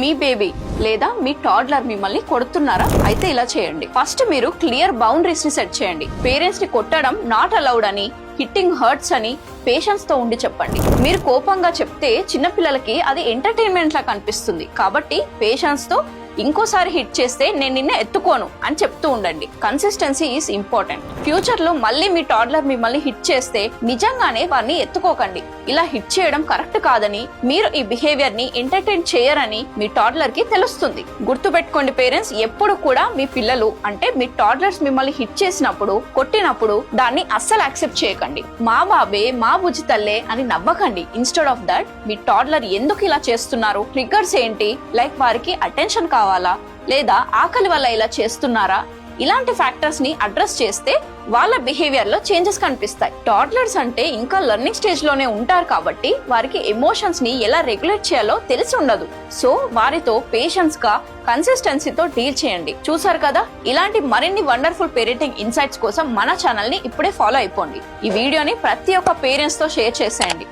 మీ baby లేదా మీ toddler మిమ్మల్ని కొడుతున్నారా? అయితే ఇలా చేయండి. ఫస్ట్ మీరు క్లియర్ బౌండరీస్ ని సెట్ చేయండి. పేరెంట్స్ ని కొట్టడం నాట్ అలౌడ్ అని, హిట్టింగ్ హర్ట్స్ అని పేషెన్స్ తో ఉండి చెప్పండి. మీరు కోపంగా చెప్తే చిన్నపిల్లలకి అది ఎంటర్టైన్మెంట్ లా కనిపిస్తుంది. కాబట్టి పేషెన్స్ తో ఇంకోసారి హిట్ చేస్తే నేను నిన్న ఎత్తుకోను అని చెప్తూ ఉండండి. Consistency is important. ఫ్యూచర్ లో మళ్ళీ మీ టాడ్లర్ మిమ్మల్ని హిట్ చేస్తే నిజంగానే వారిని ఎత్తుకోకండి. ఇలా హిట్ చేయడం కరెక్ట్ కాదని, మీరు ఈ బిహేవియర్ ని ఎంటర్టైన్ చేయరని మీ టాడ్లర్ కి తెలుస్తుంది. గుర్తుపెట్టుకోండి పేరెంట్స్, ఎప్పుడు కూడా మీ పిల్లలు అంటే మీ టాడ్లర్స్ మిమ్మల్ని హిట్ చేసినప్పుడు, కొట్టినప్పుడు దాన్ని అస్సలు యాక్సెప్ట్ చేయకండి. మా బాబే, మా బుజ్జి తల్లే అని నవ్వకండి. ఇన్స్టెడ్ ఆఫ్ దట్ మీ టాడ్లర్ ఎందుకు ఇలా చేస్తున్నారు, ట్రిగ్గర్స్ ఏంటి, లైక్ వారికి అటెన్షన్ కావాలా లేదా ఆకలి వల్ల ఇలా చేస్తున్నారా, ఇలాంటి ఫ్యాక్టర్స్ ని అడ్రస్ చేస్తే వాళ్ళ బిహేవియర్ లో చేంజెస్ కనిపిస్తాయి. టాడ్లర్స్ అంటే ఇంకా లెర్నింగ్ స్టేజ్ లోనే ఉంటారు కాబట్టి వారికి ఎమోషన్స్ ని ఎలా రెగ్యులేట్ చేయాలో తెలిసి ఉండదు. సో వారితో పేషెన్స్ గా, కన్సిస్టెన్సీతో డీల్ చేయండి. చూసారు కదా, ఇలాంటి మరిన్ని వండర్ఫుల్ పేరెంటింగ్ ఇన్సైట్స్ కోసం మన ఛానల్ ని ఇప్పుడే ఫాలో అయిపోండి. ఈ వీడియోని ప్రతి ఒక్క పేరెంట్స్ తో షేర్ చేసేయండి.